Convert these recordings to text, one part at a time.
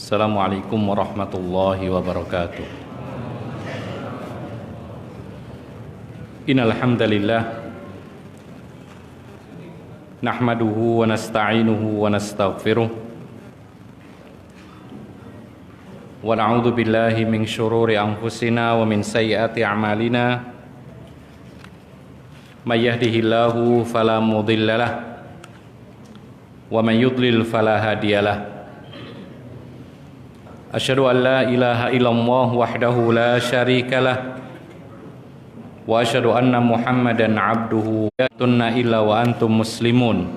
Assalamualaikum warahmatullahi wabarakatuh. Innal hamdalillah nahmaduhu wa nasta'inuhu wa nastaghfiruh wa na'udzu billahi min syururi anfusina wa min sayyiati a'malina. May yahdihillahu fala mudhillalah wa man yudlil fala hadiyalah. Asyhadu an la ilaha illallah wahdahu la syarikalah wa asyhadu anna Muhammadan abduhu tunna illa wa antum muslimun.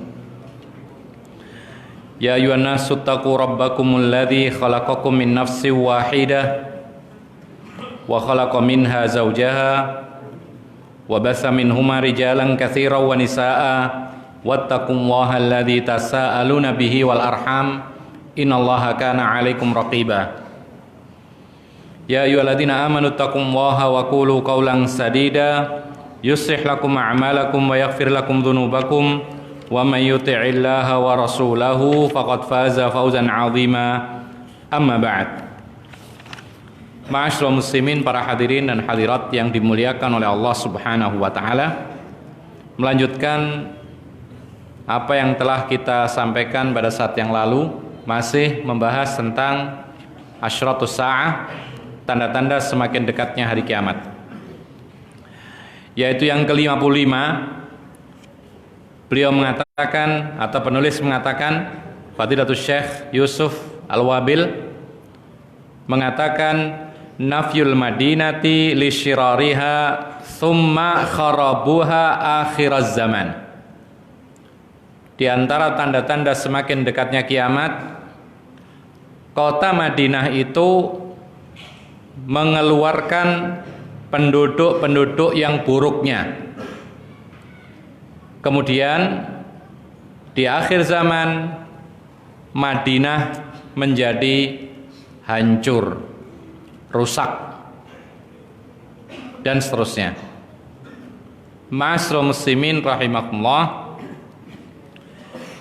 Ya ayyuhan nasu taqu rabbakumul ladzi khalaqakum min nafsin wahidah wa khalaqa minha zawjaha wa batha minhuma rijalan katsiran wa nisaa'a wattaqullaha alladzi tasaaluna bihi wal arham innallaha kana 'alaikum raqiba. Ya ayyuhalladzina amanu taqullaha wa qulu qawlan sadida yuslih lakum a'malakum wa yaghfir lakum dhunubakum wa may yuti'illaha wa rasulahu faqad faza fawzan 'azima. Amma ba'd. Ma'asyiral muslimin, para hadirin dan hadirat yang dimuliakan oleh Allah Subhanahu wa taala, melanjutkan apa yang telah kita sampaikan pada saat yang lalu, masih membahas tentang asyratus sa'ah, tanda-tanda semakin dekatnya hari kiamat, yaitu yang ke-55. Beliau mengatakan, atau penulis mengatakan, Fadilatul Syekh Yusuf Al-Wabil mengatakan, nafyul madinati li syirariha thumma kharabuha akhiraz zaman. Di antara tanda-tanda semakin dekatnya kiamat, kota Madinah itu mengeluarkan penduduk-penduduk yang buruknya. Kemudian di akhir zaman Madinah menjadi hancur, rusak, dan seterusnya. Ma'asyiral muslimin rahimakumullah,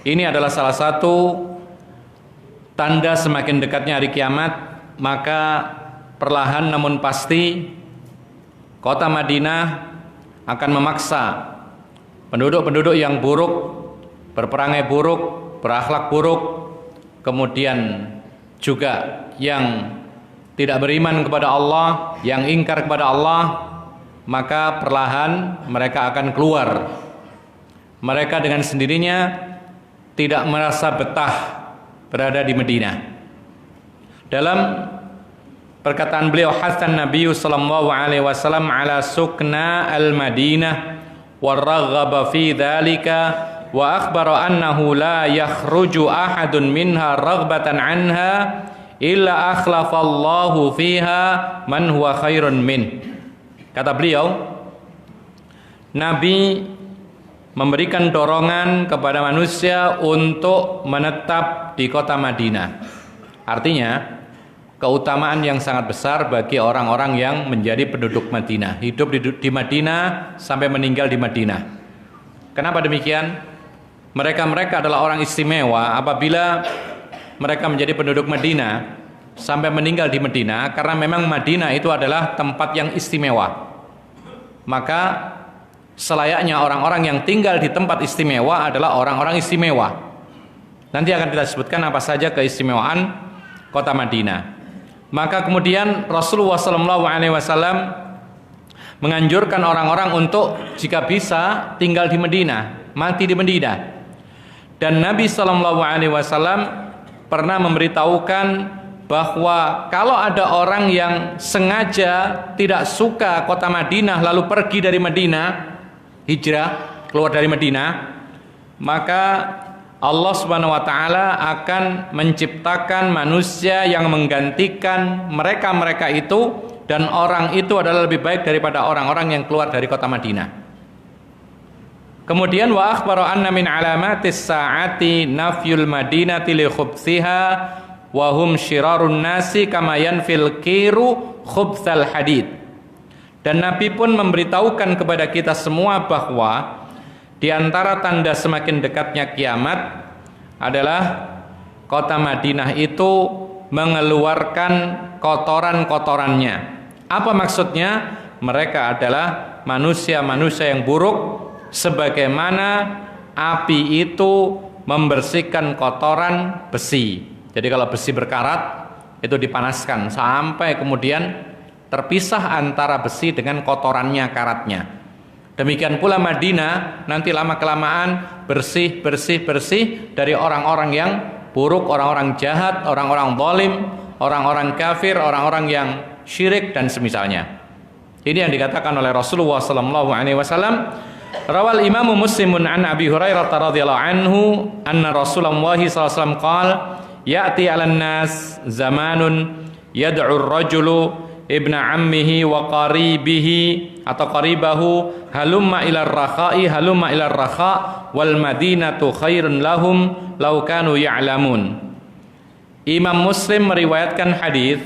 ini adalah salah satu tanda semakin dekatnya hari kiamat. Maka perlahan namun pasti kota Madinah akan memaksa penduduk-penduduk yang buruk, berperangai buruk, berakhlak buruk, kemudian juga yang tidak beriman kepada Allah, yang ingkar kepada Allah, maka perlahan mereka akan keluar. Mereka dengan sendirinya tidak merasa betah berada di Madinah. Dalam perkataan beliau, hasan Nabi sallallahu alaihi wasallam ala sukna al-Madinah wa raghaba fi dzalika wa akhbara annahu la yakhruju ahadun minha raghbatan anha illa akhlafallahu fiha man huwa khairun min. Kata beliau, Nabi memberikan dorongan kepada manusia untuk menetap di kota Madinah. Artinya, keutamaan yang sangat besar bagi orang-orang yang menjadi penduduk Madinah, hidup di Madinah sampai meninggal di Madinah. Kenapa demikian? Mereka adalah orang istimewa apabila mereka menjadi penduduk Madinah sampai meninggal di Madinah, karena memang Madinah itu adalah tempat yang istimewa. Maka selayaknya orang-orang yang tinggal di tempat istimewa adalah orang-orang istimewa. Nanti akan kita sebutkan apa saja keistimewaan kota Madinah. Maka kemudian Rasulullah SAW menganjurkan orang-orang untuk jika bisa tinggal di Madinah, mati di Madinah. Dan Nabi SAW pernah memberitahukan bahwa kalau ada orang yang sengaja tidak suka kota Madinah lalu pergi dari Madinah, hijrah keluar dari Madinah, maka Allah Subhanahu wa taala akan menciptakan manusia yang menggantikan mereka itu, dan orang itu adalah lebih baik daripada orang-orang yang keluar dari kota Madinah. Kemudian wa akhbara anna min alamatis saati nafyul madinati li khubthiha wa hum syirarun nasi kama yanfil kiru khubthal hadid. Dan Nabi pun memberitahukan kepada kita semua bahwa di antara tanda semakin dekatnya kiamat adalah kota Madinah itu mengeluarkan kotoran-kotorannya. Apa maksudnya? Mereka adalah manusia-manusia yang buruk, sebagaimana api itu membersihkan kotoran besi. Jadi kalau besi berkarat itu dipanaskan sampai kemudian terpisah antara besi dengan kotorannya, karatnya. Demikian pula Madinah nanti lama-kelamaan bersih dari orang-orang yang buruk, orang-orang jahat, orang-orang zalim, orang-orang kafir, orang-orang yang syirik dan semisalnya. Ini yang dikatakan oleh Rasulullah sallallahu alaihi wasallam. Rawal Imam Muslimun an Abi Hurairah radhiyallahu anhu anna Rasulullah sallallahu alaihi wasallam qala ya'ti 'alan nas zamanun yad'u ar-rajulu ibna ammihi wa qaribihi atau qaribahu halumma ila ar-rakha wal madinatu khairun lahum law kanu ya'lamun. Imam Muslim meriwayatkan hadis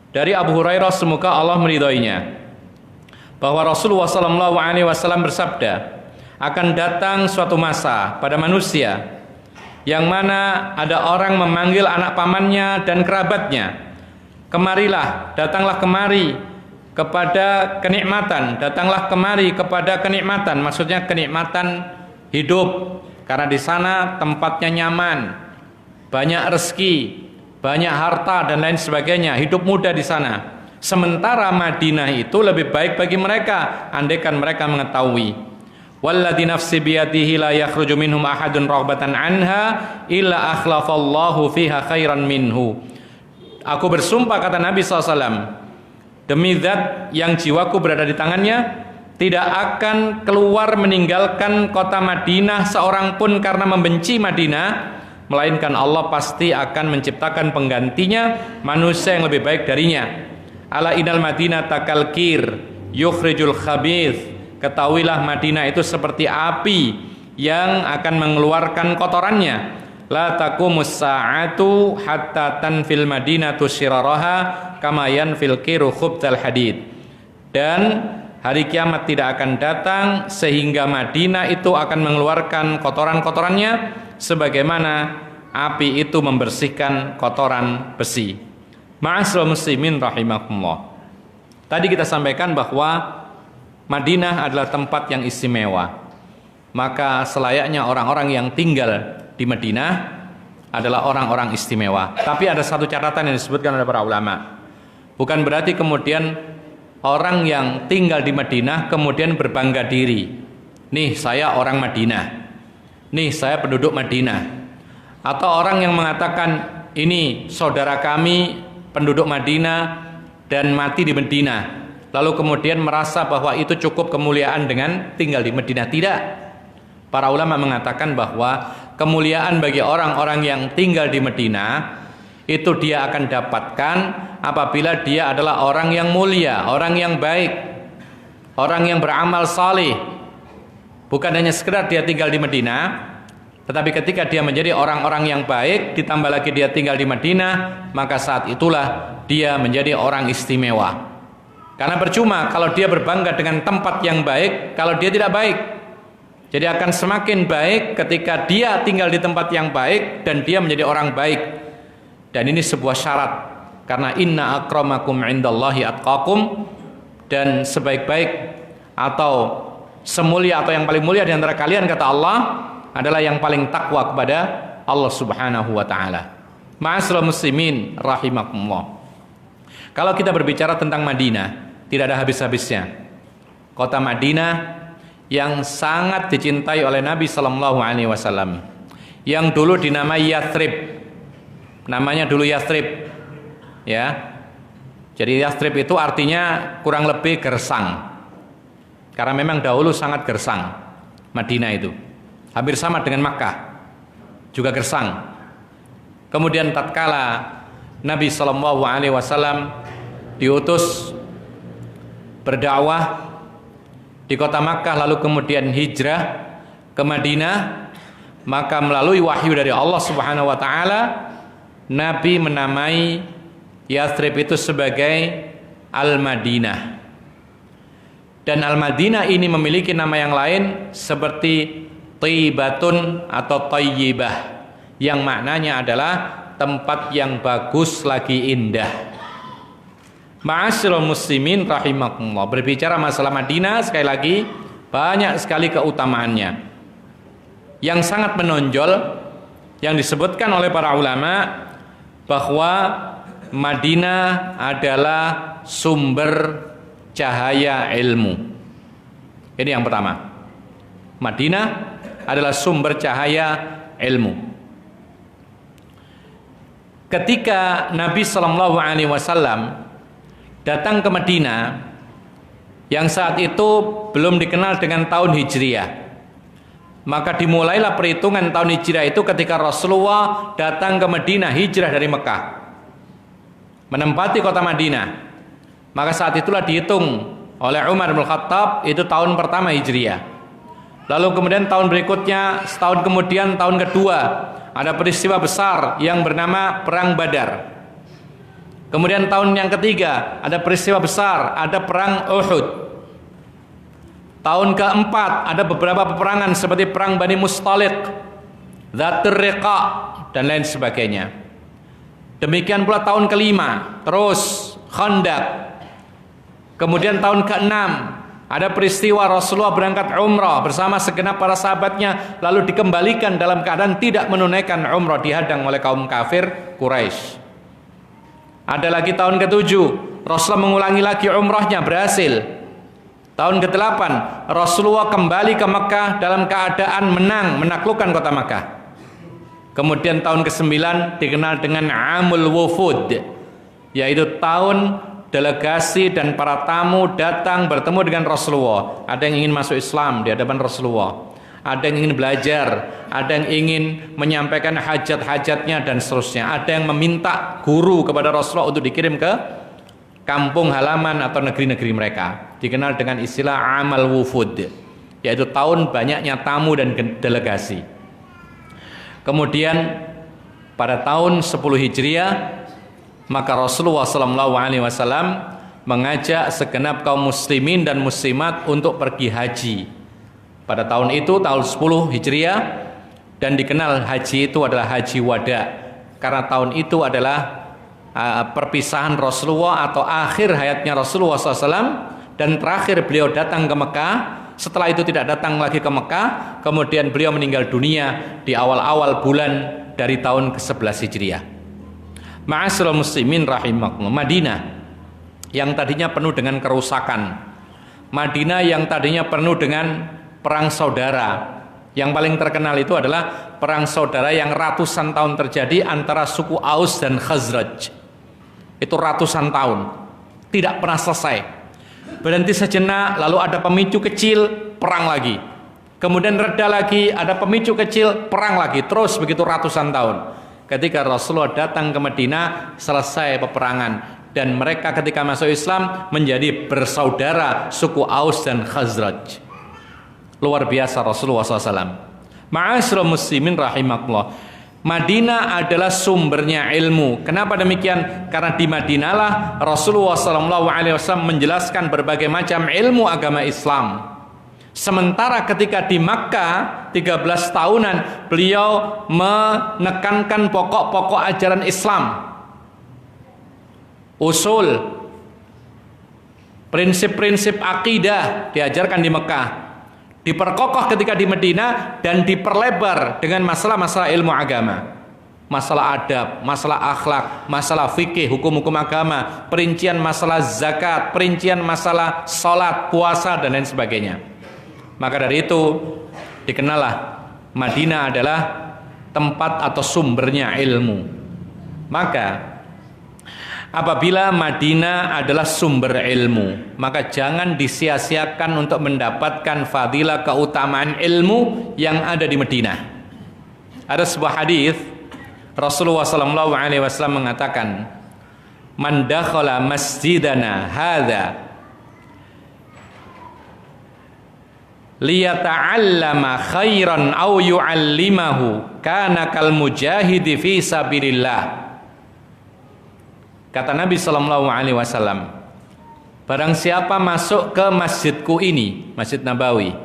dari Abu Hurairah, semoga Allah meridhoinya, bahwa Rasulullah sallallahu alaihi wasallam bersabda, akan datang suatu masa pada manusia yang mana ada orang memanggil anak pamannya dan kerabatnya, kemarilah, datanglah kemari kepada kenikmatan, datanglah kemari kepada kenikmatan, maksudnya kenikmatan hidup, karena di sana tempatnya nyaman, banyak rezeki, banyak harta dan lain sebagainya, hidup mudah di sana. Sementara Madinah itu lebih baik bagi mereka andaikan mereka mengetahui. Walladzi nafsi biyadihi la yakhruju minhum ahadun raghbatan anha illa akhlafallahu fiha khairan minhu. Aku bersumpah, kata Nabi SAW, demi zat yang jiwaku berada di tangannya, tidak akan keluar meninggalkan kota Madinah seorang pun karena membenci Madinah, melainkan Allah pasti akan menciptakan penggantinya, manusia yang lebih baik darinya. Ala inal Madinah takalkir yukhrijul khabith. Ketahuilah Madinah itu seperti api yang akan mengeluarkan kotorannya. La taqumus sa'atu hatta tanfil madinatu syiraraha kama yanfil kiru khubtal hadid. Dan hari kiamat tidak akan datang sehingga Madinah itu akan mengeluarkan kotoran-kotorannya sebagaimana api itu membersihkan kotoran besi. Ma'asyiral muslimin rahimakumullah. Tadi kita sampaikan bahwa Madinah adalah tempat yang istimewa. Maka selayaknya orang-orang yang tinggal di Madinah adalah orang-orang istimewa. Tapi ada satu catatan yang disebutkan oleh para ulama. Bukan berarti kemudian orang yang tinggal di Madinah kemudian berbangga diri. Nih saya orang Madinah. Nih saya penduduk Madinah. Atau orang yang mengatakan ini saudara kami penduduk Madinah dan mati di Madinah, lalu kemudian merasa bahwa itu cukup kemuliaan dengan tinggal di Madinah. Tidak. Para ulama mengatakan bahwa kemuliaan bagi orang-orang yang tinggal di Madinah itu dia akan dapatkan apabila dia adalah orang yang mulia, orang yang baik, orang yang beramal saleh. Bukan hanya sekedar dia tinggal di Madinah, tetapi ketika dia menjadi orang-orang yang baik, ditambah lagi dia tinggal di Madinah, maka saat itulah dia menjadi orang istimewa. Karena percuma kalau dia berbangga dengan tempat yang baik kalau dia tidak baik. Jadi akan semakin baik ketika dia tinggal di tempat yang baik dan dia menjadi orang baik. Dan ini sebuah syarat, karena inna akramakum indallahi atqakum, dan sebaik-baik atau semulia atau yang paling mulia di antara kalian, kata Allah, adalah yang paling takwa kepada Allah Subhanahu wa taala. Ma'asyiral muslimin rahimakumullah. Kalau kita berbicara tentang Madinah, tidak ada habis-habisnya. Kota Madinah yang sangat dicintai oleh Nabi sallallahu alaihi wasallam, yang dulu dinamai Yathrib. Namanya dulu Yathrib. Ya. Jadi Yathrib itu artinya kurang lebih gersang. Karena memang dahulu sangat gersang Madinah itu. Hampir sama dengan Makkah, juga gersang. Kemudian tatkala Nabi sallallahu alaihi wasallam diutus berdakwah di kota Makkah, lalu kemudian hijrah ke Madinah, maka melalui wahyu dari Allah Subhanahu wa taala, Nabi menamai Yathrib itu sebagai Al-Madinah. Dan Al-Madinah ini memiliki nama yang lain seperti Thayyibatun atau Thayyibah, yang maknanya adalah tempat yang bagus lagi indah. Ma'asyiral muslimin rahimakumullah. Berbicara masalah Madinah, sekali lagi banyak sekali keutamaannya yang sangat menonjol, yang disebutkan oleh para ulama bahwa Madinah adalah sumber cahaya ilmu. Ini yang pertama. Madinah adalah sumber cahaya ilmu. Ketika Nabi Shallallahu Alaihi Wasallam datang ke Madinah, yang saat itu belum dikenal dengan tahun Hijriah, maka dimulailah perhitungan tahun Hijriah itu ketika Rasulullah datang ke Madinah, hijrah dari Mekah, menempati kota Madinah. Maka saat itulah dihitung oleh Umar bin Khattab itu tahun pertama Hijriah. Lalu kemudian tahun berikutnya, setahun kemudian tahun kedua, ada peristiwa besar yang bernama Perang Badar. Kemudian tahun yang ketiga ada peristiwa besar, ada Perang Uhud. Tahun keempat ada beberapa peperangan seperti Perang Bani Mustaliq, Dzatur Riqa, dan lain sebagainya. Demikian pula tahun kelima, terus Khandaq. Kemudian tahun keenam ada peristiwa Rasulullah berangkat umrah bersama segenap para sahabatnya, lalu dikembalikan dalam keadaan tidak menunaikan umrah, dihadang oleh kaum kafir Quraisy. Ada lagi tahun ketujuh, Rasulullah mengulangi lagi umrahnya, berhasil. Tahun ke-8 Rasulullah kembali ke Mekah dalam keadaan menang, menaklukkan kota Mekah. Kemudian tahun ke-9 dikenal dengan Amul Wufud, yaitu tahun delegasi dan para tamu datang bertemu dengan Rasulullah. Ada yang ingin masuk Islam di hadapan Rasulullah, ada yang ingin belajar, ada yang ingin menyampaikan hajat-hajatnya dan seterusnya. Ada yang meminta guru kepada Rasulullah untuk dikirim ke kampung halaman atau negeri-negeri mereka. Dikenal dengan istilah Amal Wufud, yaitu tahun banyaknya tamu dan delegasi. Kemudian pada tahun 10 Hijriah, maka Rasulullah SAW mengajak segenap kaum muslimin dan muslimat untuk pergi haji. Pada tahun itu, tahun 10 Hijriah, dan dikenal haji itu adalah haji wada, karena tahun itu adalah perpisahan Rasulullah atau akhir hayatnya Rasulullah SAW, dan terakhir beliau datang ke Mekah. Setelah itu tidak datang lagi ke Mekah. Kemudian beliau meninggal dunia di awal-awal bulan dari tahun ke-11 Hijriah. Ma'asyiral muslimin rahimakumullah. Madinah yang tadinya penuh dengan kerusakan, Madinah yang tadinya penuh dengan perang saudara. Yang paling terkenal itu adalah perang saudara yang ratusan tahun terjadi antara suku Aus dan Khazraj. Itu ratusan tahun, tidak pernah selesai. Berhenti sejenak, lalu ada pemicu kecil, perang lagi. Kemudian reda lagi, ada pemicu kecil, perang lagi. Terus begitu ratusan tahun. Ketika Rasulullah datang ke Madinah, selesai peperangan, dan mereka ketika masuk Islam menjadi bersaudara suku Aus dan Khazraj. Luar biasa Rasulullah SAW. Ma'asyiral muslimin rahimakumullah. Madinah adalah sumbernya ilmu. Kenapa demikian? Karena di Madinahlah Rasulullah SAW menjelaskan berbagai macam ilmu agama Islam. Sementara ketika di Makkah 13 tahunan beliau menekankan pokok-pokok ajaran Islam, usul, prinsip-prinsip akidah diajarkan di Mekah, diperkokoh ketika di Madinah, dan diperlebar dengan masalah-masalah ilmu agama, masalah adab, masalah akhlak, masalah fikih, hukum-hukum agama, perincian masalah zakat, perincian masalah sholat, puasa, dan lain sebagainya. Maka dari itu dikenallah Madinah adalah tempat atau sumbernya ilmu. Maka apabila Madinah adalah sumber ilmu, maka jangan disia-siakan untuk mendapatkan fadilah keutamaan ilmu yang ada di Madinah. Ada sebuah hadis Rasulullah SAW mengatakan, "Man dakhala masjidana hadza liyata'allama khairan aw yu'allimahu kana kal mujahidi fi sabilillah." Kata Nabi SAW, barang siapa masuk ke masjidku ini, Masjid Nabawi,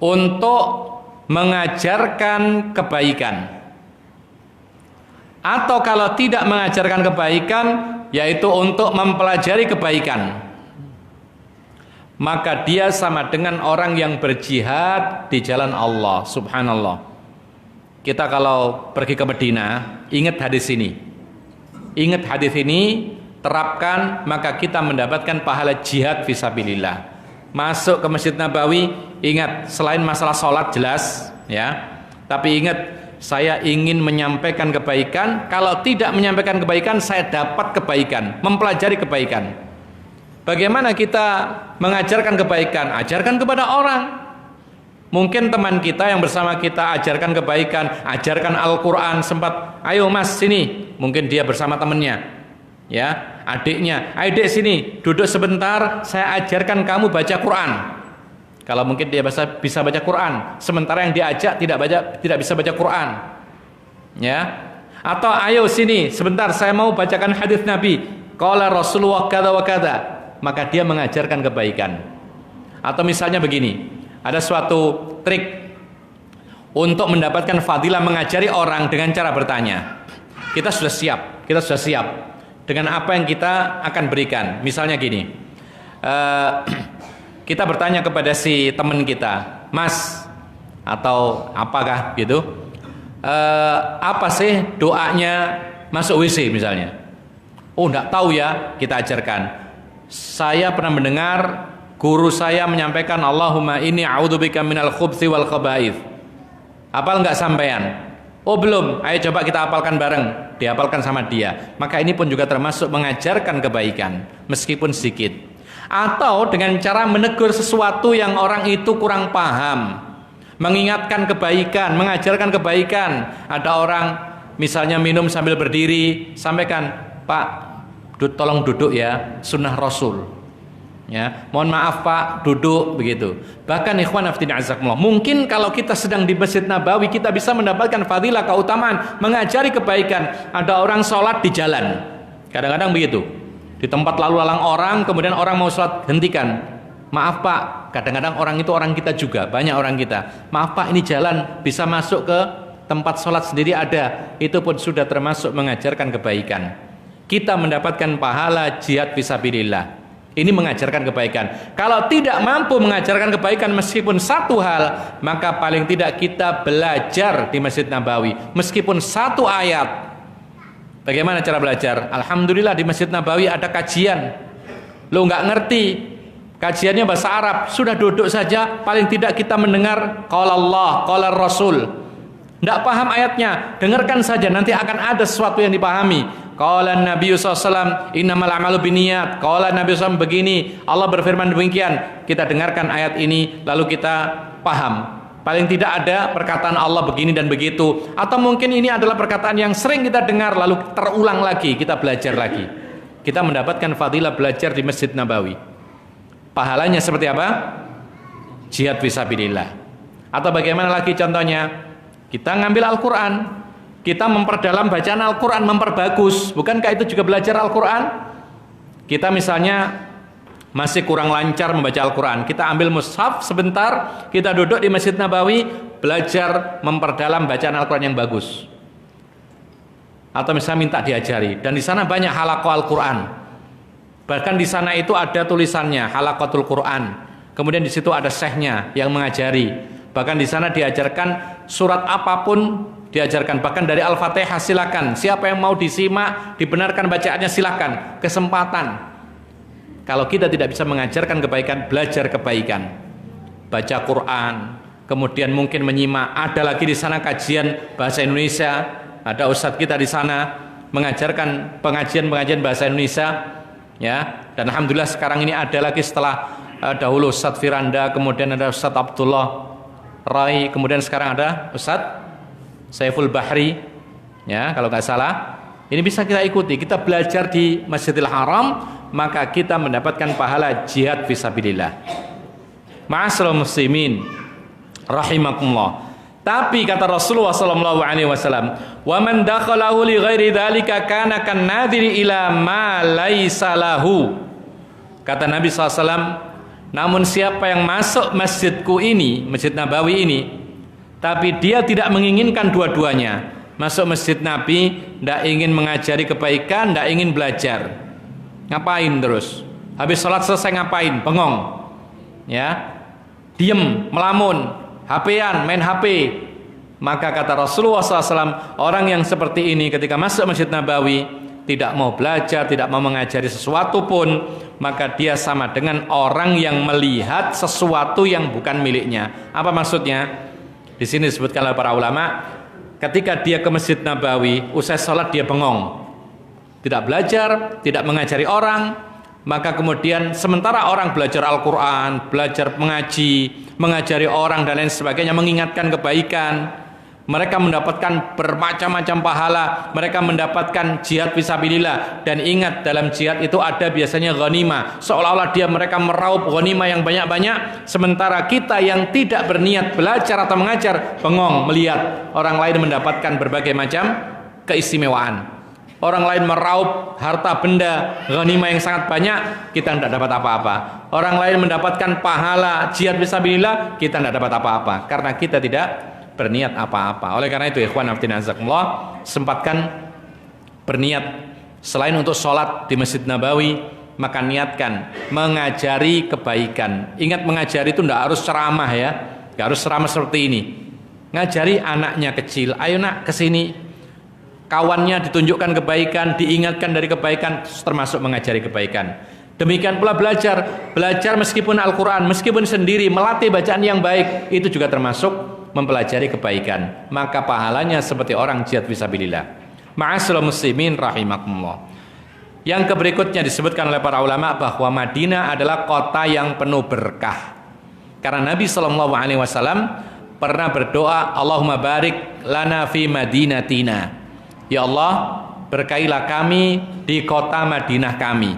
untuk mengajarkan kebaikan, Atau kalau tidak mengajarkan kebaikan, yaitu untuk mempelajari kebaikan, maka dia sama dengan orang yang berjihad di jalan Allah. Subhanallah. Kita kalau pergi ke Madinah, ingat hadis ini. Ingat hadis ini, terapkan, maka kita mendapatkan pahala jihad fisabilillah. Masuk ke Masjid Nabawi, ingat selain masalah sholat jelas, ya. Tapi ingat, saya ingin menyampaikan kebaikan. Kalau tidak menyampaikan kebaikan, saya dapat kebaikan, mempelajari kebaikan. Bagaimana kita mengajarkan kebaikan? Ajarkan kepada orang. Mungkin teman kita yang bersama kita ajarkan kebaikan, ajarkan Al-Quran, sempat, ayo mas sini. Mungkin dia bersama temannya, ya, adiknya, ayo dek sini, duduk sebentar, saya ajarkan kamu baca Quran. Kalau mungkin dia bisa baca Quran, sementara yang diajak tidak bisa baca Quran, ya. Atau ayo sini sebentar, saya mau bacakan hadis Nabi, qala Rasulullah kada wa kada, maka dia mengajarkan kebaikan. Atau misalnya begini, ada suatu trik untuk mendapatkan fadilah mengajari orang dengan cara bertanya. Kita sudah siap dengan apa yang kita akan berikan. Misalnya gini, kita bertanya kepada si teman kita, mas atau apakah gitu, apa sih doanya masuk WC misalnya? Oh enggak tahu ya, kita ajarkan. Saya pernah mendengar guru saya menyampaikan, Allahumma inni a'udzubika minal khubthi wal khaba'ith. Hafal enggak sampean? Oh belum, ayo coba kita hafalkan bareng. Dihafalkan sama dia. Maka ini pun juga termasuk mengajarkan kebaikan, meskipun sedikit. Atau dengan cara menegur sesuatu yang orang itu kurang paham, mengingatkan kebaikan, mengajarkan kebaikan. Ada orang misalnya minum sambil berdiri, sampaikan, Pak, tolong duduk ya, sunnah Rasul. Ya, mohon maaf Pak, duduk begitu. Bahkan ikhwan fillah azakumullah, mungkin kalau kita sedang di Masjid Nabawi, kita bisa mendapatkan fadilah, keutamaan mengajari kebaikan. Ada orang sholat di jalan, kadang-kadang begitu, di tempat lalu lalang orang, kemudian orang mau sholat, hentikan. Maaf Pak, kadang-kadang orang itu orang kita juga, banyak orang kita. Maaf Pak, ini jalan, bisa masuk ke tempat sholat sendiri ada. Itu pun sudah termasuk mengajarkan kebaikan. Kita mendapatkan pahala jihad fisabilillah. Ini mengajarkan kebaikan. Kalau tidak mampu mengajarkan kebaikan meskipun satu hal, maka paling tidak kita belajar di Masjid Nabawi, meskipun satu ayat. Bagaimana cara belajar? Alhamdulillah di Masjid Nabawi ada kajian. Lo nggak ngerti, kajiannya bahasa Arab, sudah duduk saja, paling tidak kita mendengar qala Allah, qala Rasul. Nggak paham ayatnya, dengarkan saja, nanti akan ada sesuatu yang dipahami. Qala Nabi SAW, innamal a'malu binniyat. Qala Nabi SAW begini, Allah berfirman demikian. Kita dengarkan ayat ini, lalu kita paham. Paling tidak ada perkataan Allah begini dan begitu. Atau mungkin ini adalah perkataan yang sering kita dengar, lalu terulang lagi, kita belajar lagi. Kita mendapatkan fadilah belajar di Masjid Nabawi. Pahalanya seperti apa? Jihad fisabilillah. Atau bagaimana lagi contohnya? Kita ngambil Al-Quran, kita memperdalam bacaan Al-Quran, memperbagus. Bukankah itu juga belajar Al-Quran? Kita misalnya masih kurang lancar membaca Al-Quran, kita ambil mushaf sebentar, kita duduk di Masjid Nabawi, belajar memperdalam bacaan Al-Quran yang bagus. Atau misalnya minta diajari, dan di sana banyak halaqah Al-Quran. Bahkan di sana itu ada tulisannya, halaqatul Quran. Kemudian di situ ada syekhnya yang mengajari. Bahkan di sana diajarkan surat apapun diajarkan, bahkan dari Al-Fatihah silakan. Siapa yang mau disimak, dibenarkan bacaannya silakan. Kesempatan. Kalau kita tidak bisa mengajarkan kebaikan, belajar kebaikan. Baca Quran, kemudian mungkin menyimak. Ada lagi di sana kajian bahasa Indonesia. Ada ustadz kita di sana mengajarkan pengajian bahasa Indonesia. Ya, dan alhamdulillah sekarang ini ada lagi setelah dahulu Ustadz Firanda, kemudian ada Ustadz Abdullah Rai, kemudian sekarang ada Ustadz Saiful Bahri, ya kalau nggak salah. Ini bisa kita ikuti, kita belajar di Masjidil Haram, maka kita mendapatkan pahala jihad fisabilillah. Ma'asyiral muslimin rahimakumullah. Tapi kata Rasulullah sallallahu alaihi wasallam, "Wa man dakhalahu li ghairi dzalika kana kan nadiri ila ma laisa lahu." Kata Nabi SAW, namun siapa yang masuk masjidku ini, Masjid Nabawi ini, tapi dia tidak menginginkan dua-duanya, masuk masjid Nabi, tidak ingin mengajari kebaikan, tidak ingin belajar. Ngapain terus? Habis sholat selesai ngapain? Bengong, ya, diem, melamun, HP-an, main HP. Maka kata Rasulullah SAW, orang yang seperti ini ketika masuk Masjid Nabawi tidak mau belajar, tidak mau mengajari sesuatu pun, maka dia sama dengan orang yang melihat sesuatu yang bukan miliknya. Apa maksudnya? Di sini disebutkan oleh para ulama, ketika dia ke Masjid Nabawi, usai sholat dia bengong, tidak belajar, tidak mengajari orang. Maka kemudian sementara orang belajar Al-Quran, belajar mengaji, mengajari orang dan lain sebagainya, mengingatkan kebaikan, mereka mendapatkan bermacam-macam pahala, mereka mendapatkan jihad fisabilillah. Dan ingat, dalam jihad itu ada biasanya ghanimah, seolah-olah mereka meraup ghanimah yang banyak-banyak, sementara kita yang tidak berniat belajar atau mengajar bengong melihat orang lain mendapatkan berbagai macam keistimewaan. Orang lain meraup harta benda ghanimah yang sangat banyak, kita tidak dapat apa-apa. Orang lain mendapatkan pahala jihad fisabilillah, kita tidak dapat apa-apa karena kita tidak berniat apa-apa. Oleh karena itu, ikhwan fillah azakumullah, sempatkan berniat selain untuk sholat di Masjid Nabawi, maka niatkan mengajari kebaikan. Ingat, mengajari itu tidak harus ceramah, ya, tidak harus ceramah seperti ini. Ngajari anaknya kecil, ayo nak kesini, kawannya ditunjukkan kebaikan, diingatkan dari kebaikan, termasuk mengajari kebaikan. Demikian pula belajar meskipun Al-Quran, meskipun sendiri, melatih bacaan yang baik, itu juga termasuk mempelajari kebaikan. Maka pahalanya seperti orang jihad fisabilillah. Ma'asyiral muslimin rahimakumullah. Yang berikutnya disebutkan oleh para ulama bahwa Madinah adalah kota yang penuh berkah. Karena Nabi SAW pernah berdoa, Allahumma barik lana fi madinatina. Ya Allah, berkailah kami di kota Madinah kami.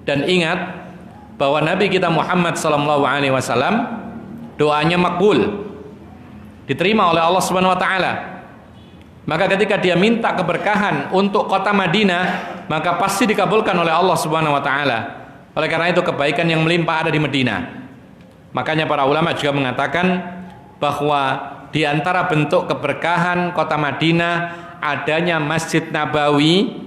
Dan ingat bahwa Nabi kita Muhammad SAW doanya makbul, diterima oleh Allah Subhanahu wa taala. Maka ketika dia minta keberkahan untuk kota Madinah, maka pasti dikabulkan oleh Allah Subhanahu wa taala. Oleh karena itu kebaikan yang melimpah ada di Madinah. Makanya para ulama juga mengatakan bahwa di antara bentuk keberkahan kota Madinah adanya Masjid Nabawi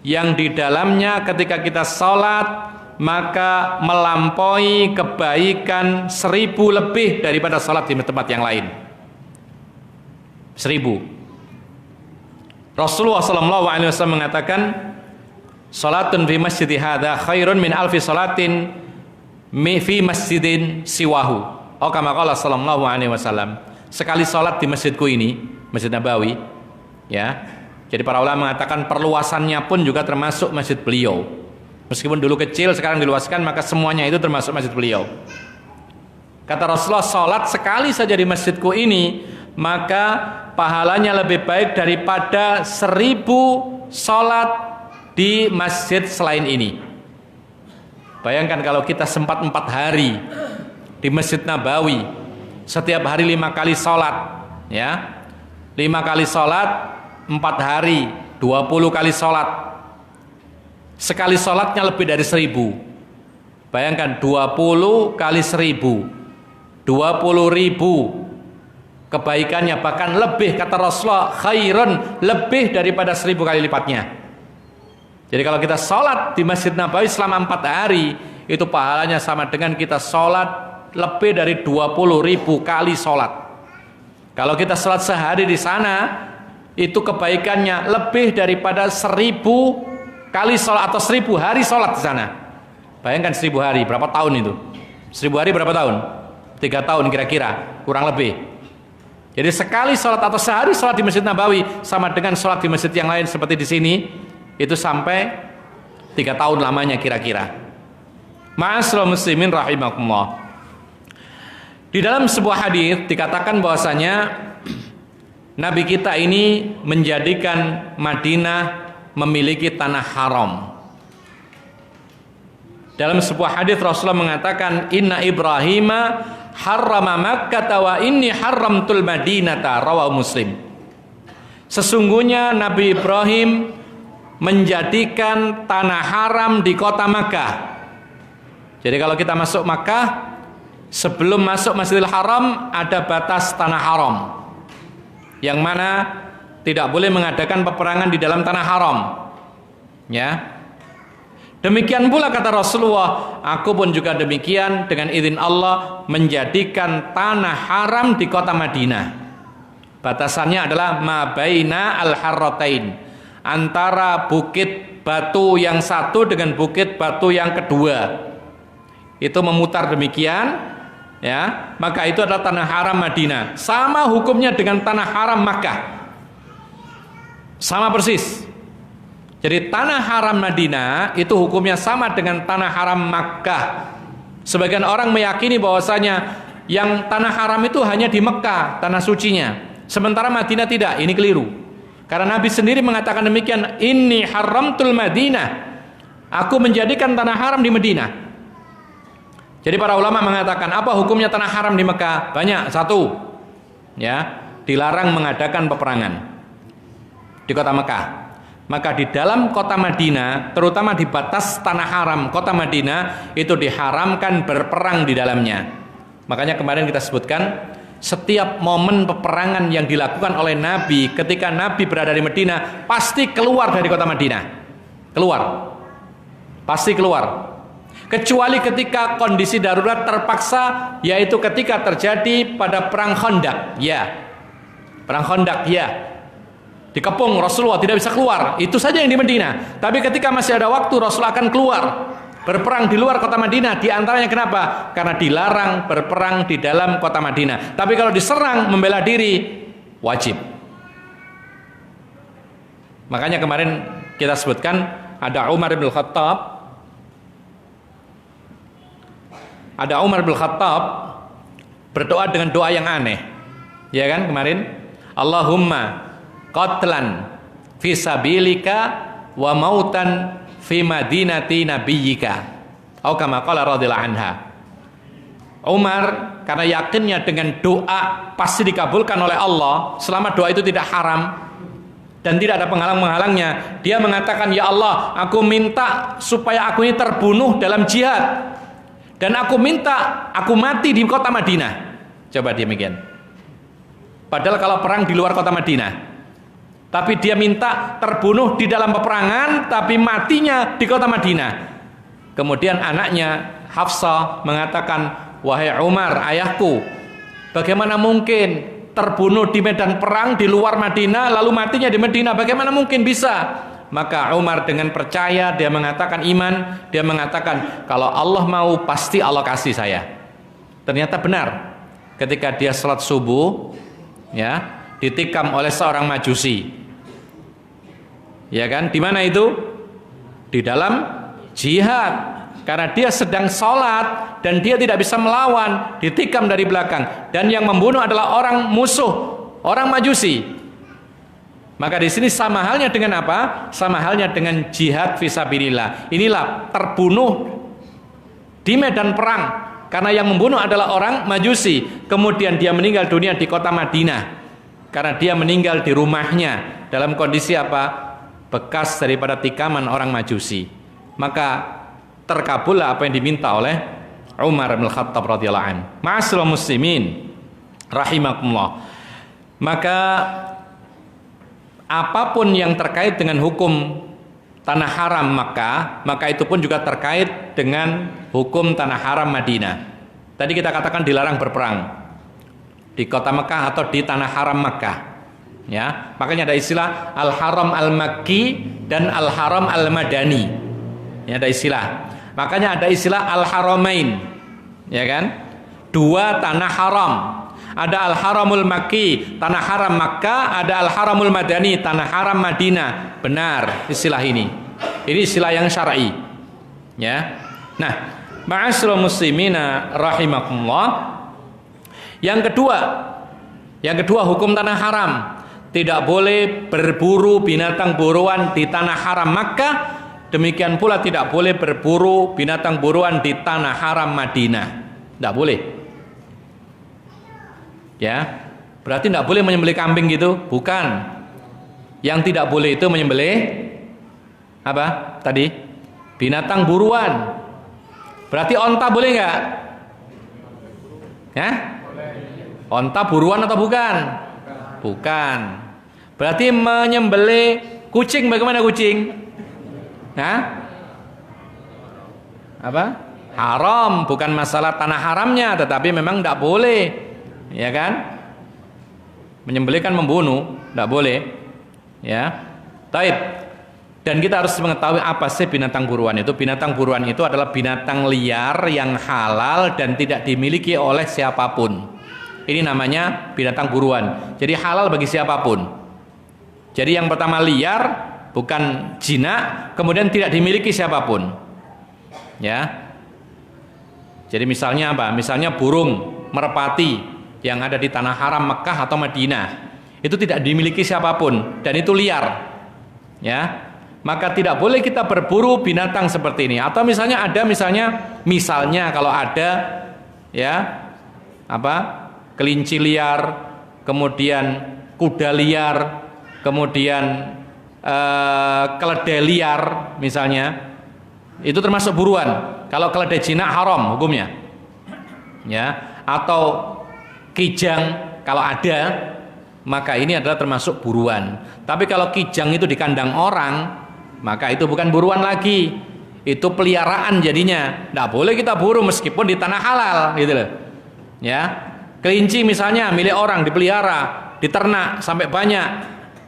yang di dalamnya ketika kita sholat maka melampaui kebaikan 1000 lebih daripada salat di tempat yang lain. 1000. Rasulullah SAW mengatakan, salatun fi masjidi hadza khairun min alfi salatin fi masjidin siwahu. Oh, kama qala sallallahu alaihi wasallam. Sekali salat di masjidku ini, Masjid Nabawi, ya. Jadi para ulama mengatakan perluasannya pun juga termasuk masjid beliau. Meskipun dulu kecil, sekarang diluaskan, maka semuanya itu termasuk masjid beliau. Kata Rasulullah, salat sekali saja di masjidku ini, maka pahalanya lebih baik daripada 1000 salat di masjid selain ini. Bayangkan kalau kita sempat 4 hari di Masjid Nabawi, setiap hari 5 kali salat, ya, 5 kali salat, 4 hari, 20 kali salat. Sekali sholatnya lebih dari 1000. Bayangkan 20 kali 1000, 20.000 kebaikannya, bahkan lebih, kata Rasulullah, khairun, lebih daripada 1000 kali lipatnya. Jadi kalau kita sholat di Masjid Nabawi selama 4 hari, itu pahalanya sama dengan kita sholat lebih dari 20.000 kali sholat. Kalau kita sholat sehari di sana, itu kebaikannya lebih daripada 1000 kali sholat atau 1000 hari sholat di sana. Bayangkan 1000 hari, berapa tahun itu? 1000 hari berapa tahun? 3 tahun kira-kira, kurang lebih. Jadi sekali sholat atau sehari sholat di Masjid Nabawi sama dengan sholat di masjid yang lain seperti di sini, itu sampai 3 tahun lamanya kira-kira. Ma'asyiral muslimin rahimakumullah. Di dalam sebuah hadis dikatakan bahwasanya Nabi kita ini menjadikan Madinah memiliki tanah haram. Dalam sebuah hadis Rasulullah mengatakan, Inna Ibrahima harrama Makkah wa inni haramtul Madinata, rawahu Muslim. Sesungguhnya Nabi Ibrahim menjadikan tanah haram di kota Makkah. Jadi kalau kita masuk Makkah, sebelum masuk Masjidil Haram ada batas tanah haram. yang mana tidak boleh mengadakan peperangan di dalam tanah haram. Ya. Demikian pula kata Rasulullah, aku pun juga demikian dengan izin Allah menjadikan tanah haram di kota Madinah. Batasannya adalah ma baina al-harratain, antara bukit batu yang satu dengan bukit batu yang kedua. Itu memutar demikian, ya, maka itu adalah tanah haram Madinah. Sama hukumnya dengan tanah haram Makkah. Sama persis. Jadi tanah haram Madinah itu hukumnya sama dengan tanah haram Makkah. Sebagian orang meyakini bahwasanya yang tanah haram itu hanya di Mekah, tanah sucinya. Sementara Madinah tidak, ini keliru. Karena Nabi sendiri mengatakan demikian, inni haramtul Madinah. Aku menjadikan tanah haram di Madinah. Jadi para ulama mengatakan, apa hukumnya tanah haram di Mekah? Banyak. Satu, ya, dilarang mengadakan peperangan di kota Mekah. Maka di dalam kota Madinah, terutama di batas tanah haram kota Madinah, itu diharamkan berperang di dalamnya. Makanya kemarin kita sebutkan, setiap momen peperangan yang dilakukan oleh Nabi ketika Nabi berada di Madinah, pasti keluar dari kota Madinah. Keluar. Pasti keluar. Kecuali ketika kondisi darurat terpaksa, yaitu ketika terjadi pada perang Khandaq. Ya. Perang Khandaq, ya. Dikepung, Rasulullah tidak bisa keluar. Itu saja yang di Madinah. Tapi ketika masih ada waktu, Rasulullah akan keluar berperang di luar kota Madinah. Di antaranya kenapa? Karena dilarang berperang di dalam kota Madinah. Tapi kalau diserang membela diri, wajib. Makanya kemarin kita sebutkan ada Umar bin Khattab. Ada Umar bin Khattab berdoa dengan doa yang aneh. Ya kan kemarin? Allahumma qatlan fi sabilika wa mautan fi madinati nabiyyika. Atau kama qala radhiyallahu anha. Umar karena yakinnya dengan doa pasti dikabulkan oleh Allah, selama doa itu tidak haram dan tidak ada penghalang-penghalangnya, dia mengatakan, ya Allah, aku minta supaya aku ini terbunuh dalam jihad, dan aku minta aku mati di kota Madinah. Coba demikian. Padahal kalau perang di luar kota Madinah, tapi dia minta terbunuh di dalam peperangan, tapi matinya di kota Madinah. Kemudian anaknya Hafsah mengatakan, wahai Umar, ayahku, bagaimana mungkin terbunuh di medan perang di luar Madinah, lalu matinya di Madinah? Bagaimana mungkin bisa? Maka Umar dengan percaya, dia mengatakan iman, dia mengatakan, kalau Allah mau pasti Allah kasih saya. Ternyata benar. Ketika dia salat subuh, ya, ditikam oleh seorang Majusi. Ya kan? Di mana itu? Di dalam jihad. Karena dia sedang sholat dan dia tidak bisa melawan, ditikam dari belakang. Dan yang membunuh adalah orang musuh, orang Majusi. Maka di sini sama halnya dengan apa? Sama halnya dengan jihad fisabilillah. Inilah terbunuh di medan perang karena yang membunuh adalah orang Majusi. Kemudian dia meninggal dunia di kota Madinah karena dia meninggal di rumahnya dalam kondisi apa? Bekas daripada tikaman orang Majusi. Maka terkabullah apa yang diminta oleh Umar bin Khattab radhiyallahu anhu. Ma'asyiral muslimin rahimakumullah. Maka apapun yang terkait dengan hukum tanah haram Makkah, maka itu pun juga terkait dengan hukum tanah haram Madinah. Tadi kita katakan dilarang berperang di kota Makkah atau di tanah haram Makkah. Ya, makanya ada istilah al-haram al-makki dan al-haram al-madani. Ya, ada istilah. Makanya ada istilah al-haramain. Ya kan? Dua tanah haram. Ada al-haramul makki, tanah haram Makkah, ada al-haramul madani, tanah haram Madinah. Benar istilah ini. Ini istilah yang syar'i. Ya. Nah, ma'asyiral muslimina rahimakumullah. Yang kedua hukum tanah haram. Tidak boleh berburu binatang buruan di tanah haram Makkah. Demikian pula tidak boleh berburu binatang buruan di tanah haram Madinah. Tidak boleh. Ya, berarti tidak boleh menyembelih kambing gitu? Bukan. Yang tidak boleh itu menyembelih apa? Tadi binatang buruan. Berarti onta boleh nggak? Ya? Onta buruan atau bukan? Bukan. Berarti menyembelih kucing, bagaimana kucing? Hah? Apa? Haram, bukan masalah tanah haramnya, tetapi memang tidak boleh, ya kan? Menyembelih kan membunuh, tidak boleh, ya. Taib. Dan kita harus mengetahui apa sih binatang buruan itu. Binatang buruan itu adalah binatang liar yang halal dan tidak dimiliki oleh siapapun. Ini namanya binatang buruan. Jadi halal bagi siapapun. Jadi yang pertama liar, bukan jinak, kemudian tidak dimiliki siapapun. Ya. Jadi misalnya apa? Misalnya burung merpati yang ada di tanah haram Mekah atau Madinah. Itu tidak dimiliki siapapun dan itu liar. Ya. Maka tidak boleh kita berburu binatang seperti ini. Atau misalnya kalau ada ya apa? Kelinci liar, kemudian kuda liar, kemudian keledai liar misalnya. Itu termasuk buruan. Kalau keledai jinak haram hukumnya. Ya, atau kijang kalau ada, maka ini adalah termasuk buruan. Tapi kalau kijang itu di kandang orang, maka itu bukan buruan lagi, itu peliharaan jadinya. Tidak boleh kita buru meskipun di tanah halal, gitu loh. Ya, kelinci misalnya milik orang dipelihara, diternak sampai banyak,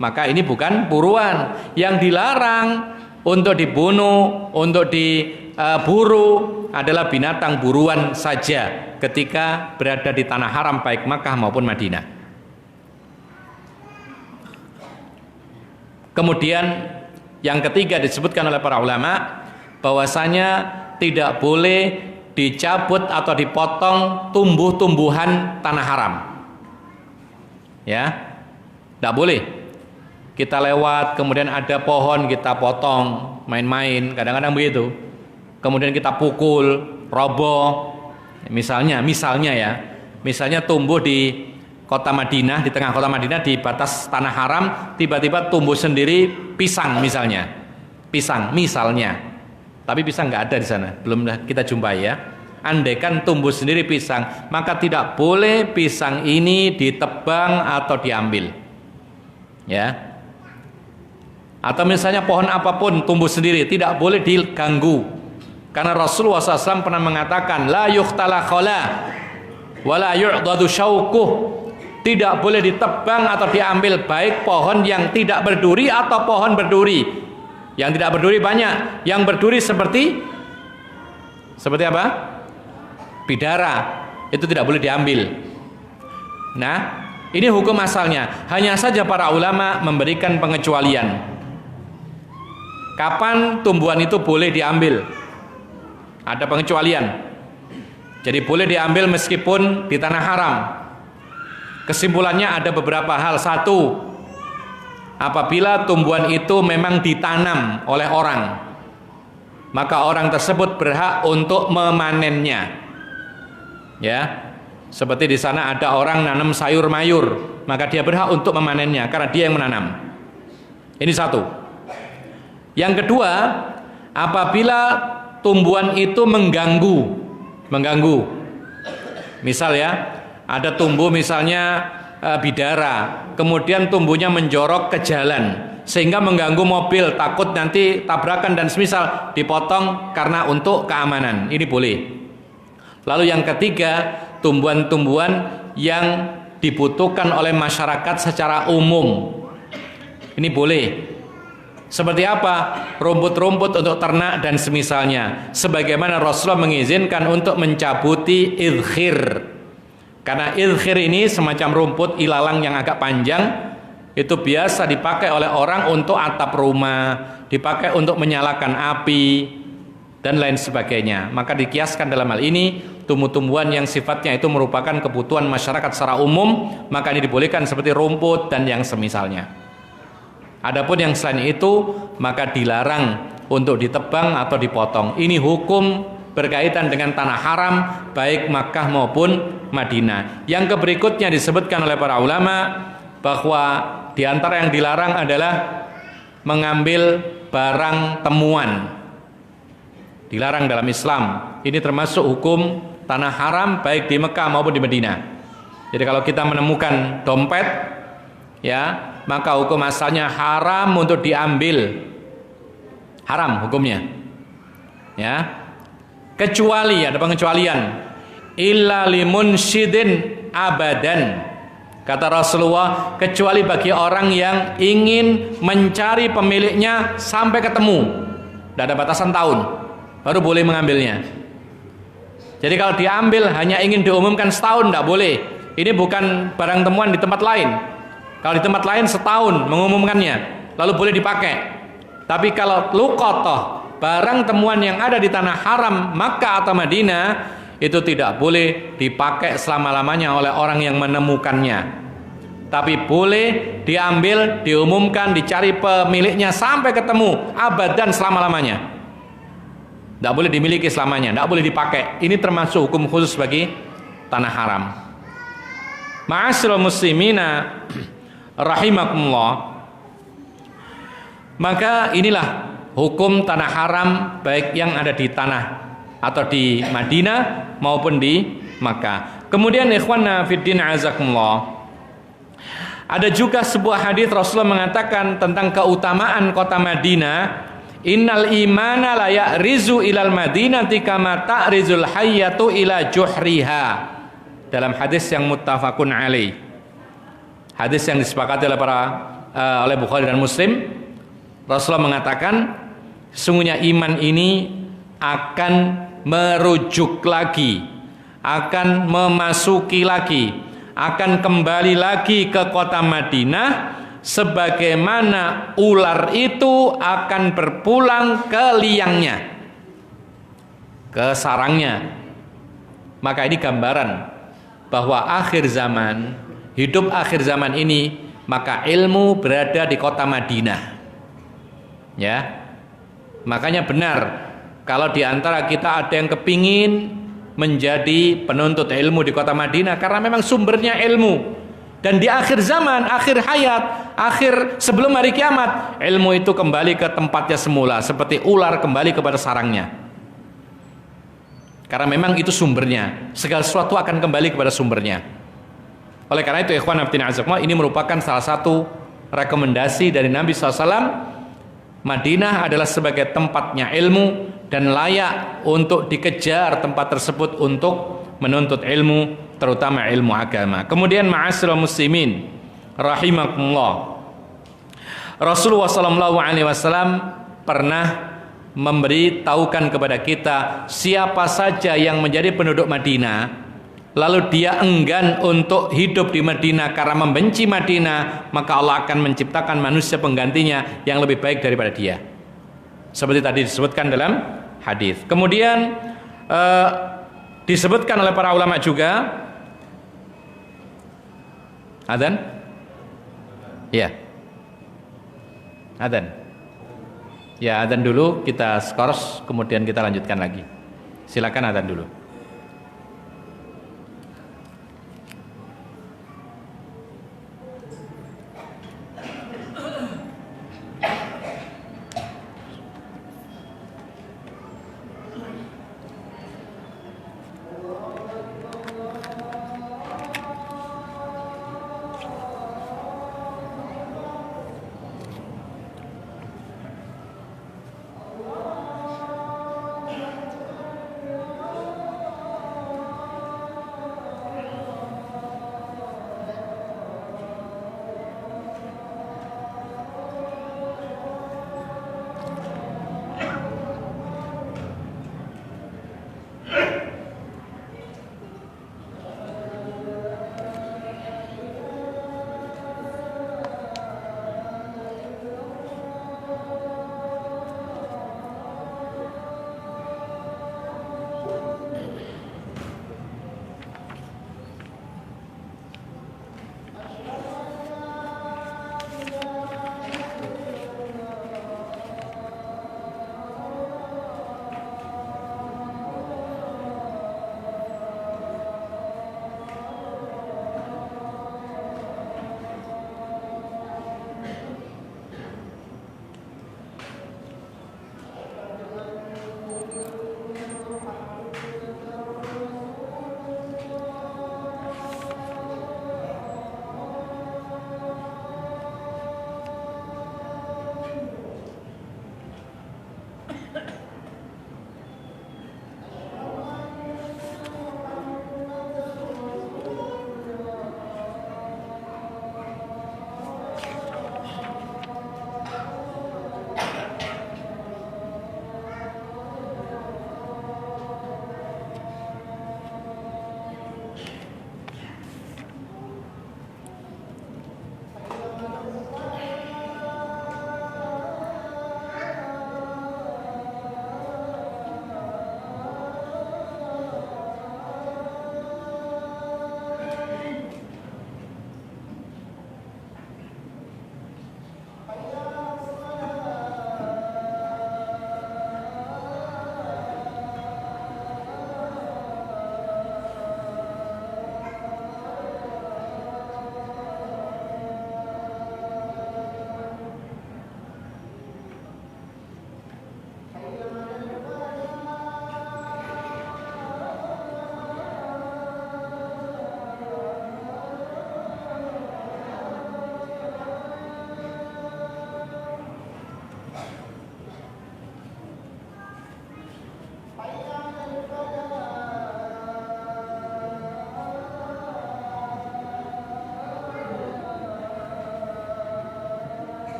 maka ini bukan buruan. Yang dilarang untuk dibunuh, untuk diburu adalah binatang buruan saja ketika berada di tanah haram baik Makkah maupun Madinah. Kemudian yang ketiga disebutkan oleh para ulama bahwasanya tidak boleh dicabut atau dipotong tumbuh-tumbuhan tanah haram. Ya, tidak boleh. Kita lewat kemudian ada pohon kita potong, main-main, kadang-kadang begitu. Kemudian kita pukul, roboh. Misalnya tumbuh di kota Madinah, di tengah kota Madinah di batas tanah haram, tiba-tiba tumbuh sendiri pisang misalnya. Tapi pisang nggak ada di sana, belum kita jumpai ya. Andaikan tumbuh sendiri pisang, maka tidak boleh pisang ini ditebang atau diambil. Ya. Atau misalnya pohon apapun tumbuh sendiri, tidak boleh diganggu. Karena Rasulullah SAW pernah mengatakan, la yuhtala khala wa la yu'dadu syaukuh. Tidak boleh ditebang atau diambil baik pohon yang tidak berduri atau pohon berduri. Yang tidak berduri banyak, yang berduri seperti apa? Bidara. Itu tidak boleh diambil. Nah, ini hukum asalnya. Hanya saja para ulama memberikan pengecualian. Kapan tumbuhan itu boleh diambil? Ada pengecualian. Jadi boleh diambil meskipun di tanah haram. Kesimpulannya ada beberapa hal. Satu, apabila tumbuhan itu memang ditanam oleh orang, maka orang tersebut berhak untuk memanennya. Ya, seperti di sana ada orang nanam sayur mayur, maka dia berhak untuk memanennya karena dia yang menanam. Ini satu. Yang kedua, apabila tumbuhan itu mengganggu. Misal ya, ada tumbuh misalnya bidara, kemudian tumbuhnya menjorok ke jalan sehingga mengganggu mobil, takut nanti tabrakan dan semisal, dipotong karena untuk keamanan. Ini boleh. Lalu yang ketiga, tumbuhan-tumbuhan yang dibutuhkan oleh masyarakat secara umum. Ini boleh. Seperti apa? Rumput-rumput untuk ternak dan semisalnya. Sebagaimana Rasulullah mengizinkan untuk mencabuti idkhir. Karena idkhir ini semacam rumput ilalang yang agak panjang, itu biasa dipakai oleh orang untuk atap rumah, dipakai untuk menyalakan api dan lain sebagainya. Maka dikiaskan dalam hal ini tumbuh-tumbuhan yang sifatnya itu merupakan kebutuhan masyarakat secara umum, maka ini dibolehkan seperti rumput dan yang semisalnya. Adapun yang selain itu maka dilarang untuk ditebang atau dipotong. Ini hukum berkaitan dengan tanah haram baik Makkah maupun Madinah. Yang berikutnya disebutkan oleh para ulama bahwa di antara yang dilarang adalah mengambil barang temuan. Dilarang dalam Islam. Ini termasuk hukum tanah haram baik di Mekah maupun di Madinah. Jadi kalau kita menemukan dompet ya, maka hukum asalnya haram untuk diambil. Haram hukumnya. Ya. Kecuali, ada pengecualian. Illa limunsyidin abadan. Kata Rasulullah, kecuali bagi orang yang ingin mencari pemiliknya sampai ketemu. Tidak ada batasan tahun, baru boleh mengambilnya. Jadi kalau diambil hanya ingin diumumkan setahun, tidak boleh. Ini bukan barang temuan di tempat lain. Kalau di tempat lain setahun mengumumkannya, lalu boleh dipakai. Tapi kalau luqatah, barang temuan yang ada di tanah haram Makkah atau Madinah, itu tidak boleh dipakai selama-lamanya oleh orang yang menemukannya. Tapi boleh diambil, diumumkan, dicari pemiliknya sampai ketemu, abadan selama-lamanya. Tidak boleh dimiliki selamanya, tidak boleh dipakai. Ini termasuk hukum khusus bagi tanah haram. Ma'asyiral muslimina rahimakumullah. Maka inilah hukum tanah haram, baik yang ada di tanah atau di Madinah maupun di Makkah. Kemudian ikhwanna fiddin azakumullah, ada juga sebuah hadis Rasulullah mengatakan tentang keutamaan kota Madinah. Innal imana la ya'rizu ilal madinati kama ta'rizul hayyatu ila juhriha. Dalam hadis yang muttafaqun alaih. Hadis yang disepakati oleh Bukhari dan Muslim. Rasulullah mengatakan, sesungguhnya iman ini akan merujuk lagi, akan memasuki lagi, akan kembali lagi ke kota Madinah sebagaimana ular itu akan berpulang ke liangnya, ke sarangnya. Maka ini gambaran bahwa akhir zaman, hidup akhir zaman ini, maka ilmu berada di kota Madinah. Ya, makanya benar kalau diantara kita ada yang kepingin menjadi penuntut ilmu di kota Madinah, karena memang sumbernya ilmu. Dan di akhir zaman, akhir hayat, akhir sebelum hari kiamat, ilmu itu kembali ke tempatnya semula, seperti ular kembali kepada sarangnya. Karena memang itu sumbernya, segala sesuatu akan kembali kepada sumbernya. Oleh karena itu ikhwan fillah azakumullah, ini merupakan salah satu rekomendasi dari Nabi SAW. Madinah adalah sebagai tempatnya ilmu dan layak untuk dikejar tempat tersebut untuk menuntut ilmu, terutama ilmu agama. Kemudian ma'asyiral muslimin rahimakumullah, Rasulullah SAW pernah memberitahukan kepada kita, siapa saja yang menjadi penduduk Madinah lalu dia enggan untuk hidup di Madinah karena membenci Madinah, maka Allah akan menciptakan manusia penggantinya yang lebih baik daripada dia. Seperti tadi disebutkan dalam hadis. Kemudian disebutkan oleh para ulama juga. Adzan? Iya. Adzan. Ya, adzan dulu, kita skors, kemudian kita lanjutkan lagi. Silakan adzan dulu.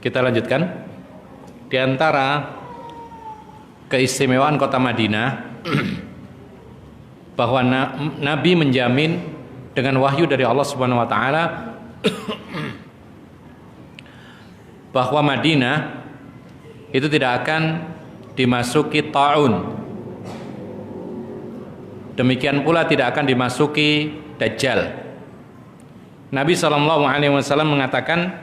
Kita lanjutkan. Di antara keistimewaan kota Madinah bahwa Nabi menjamin dengan wahyu dari Allah Subhanahu wa taala bahwa Madinah itu tidak akan dimasuki taun. Demikian pula tidak akan dimasuki Dajjal. Nabi SAW mengatakan,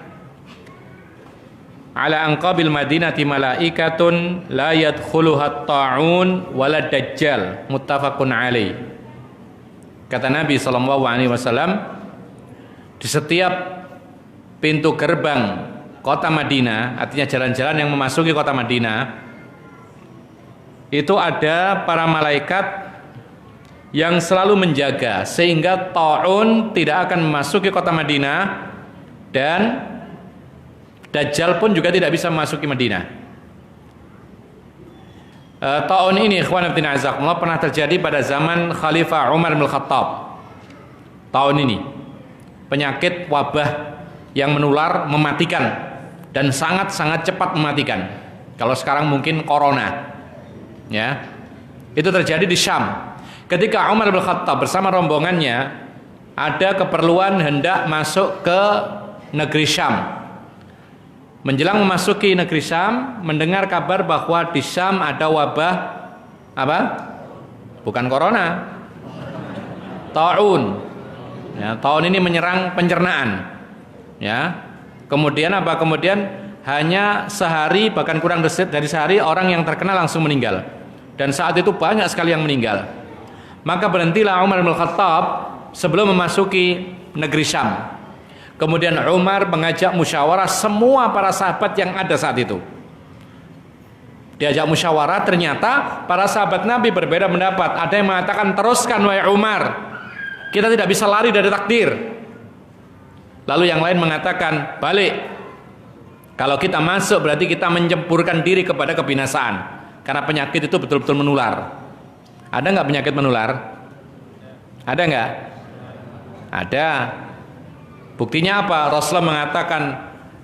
ala anqabil madinati malaikatun la yadkhuluha ta'un wala dajjal, muttafaqun alaih. Kata Nabi SAW, di setiap pintu gerbang kota Madinah, artinya jalan-jalan yang memasuki kota Madinah, itu ada para malaikat yang selalu menjaga sehingga ta'un tidak akan memasuki kota Madinah, dan Dajjal pun juga tidak bisa memasuki Madinah. Ta'un ini ikhwan fillah azakumullah pernah terjadi pada zaman Khalifah Umar bin Khattab. Ta'un ini penyakit wabah yang menular, mematikan, dan sangat-sangat cepat mematikan. Kalau sekarang mungkin corona, ya. Itu terjadi di Syam. Ketika Umar bin Khattab bersama rombongannya ada keperluan hendak masuk ke negeri Syam. Menjelang memasuki negeri Syam, mendengar kabar bahwa di Syam ada wabah apa? Bukan corona, taun. Ya, taun ini menyerang pencernaan. Ya, kemudian apa? Kemudian hanya sehari, bahkan kurang dari sehari, orang yang terkena langsung meninggal. Dan saat itu banyak sekali yang meninggal. Maka berhentilah Umar bin Khattab sebelum memasuki negeri Syam. Kemudian Umar mengajak musyawarah semua para sahabat yang ada saat itu. Diajak musyawarah, ternyata para sahabat Nabi berbeda pendapat. Ada yang mengatakan, teruskan wahai Umar, kita tidak bisa lari dari takdir. Lalu yang lain mengatakan, balik, kalau kita masuk berarti kita mencemplurkan diri kepada kebinasaan, karena penyakit itu betul-betul menular. Ada nggak penyakit menular? Ada nggak? Ada. Buktinya apa? Rasulullah mengatakan,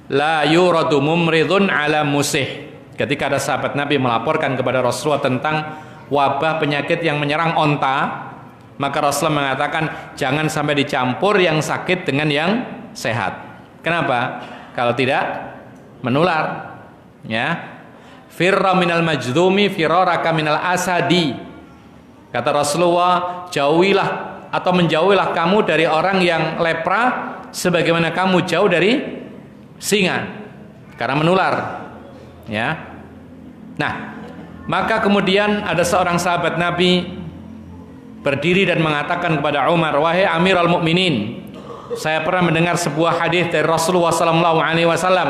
la yuradu mumridun ala musih. Ketika ada sahabat Nabi melaporkan kepada Rasulullah tentang wabah penyakit yang menyerang onta, maka Rasulullah mengatakan, jangan sampai dicampur yang sakit dengan yang sehat. Kenapa? Kalau tidak menular. Ya. Firra minal majdumi firaraka minal asadi. Kata Rasulullah, jauhilah atau menjauhilah kamu dari orang yang lepra sebagaimana kamu jauh dari singa, karena menular. Ya. Nah, maka kemudian ada seorang sahabat Nabi berdiri dan mengatakan kepada Umar, wahai Amirul Mukminin, saya pernah mendengar sebuah hadis dari Rasulullah SAW.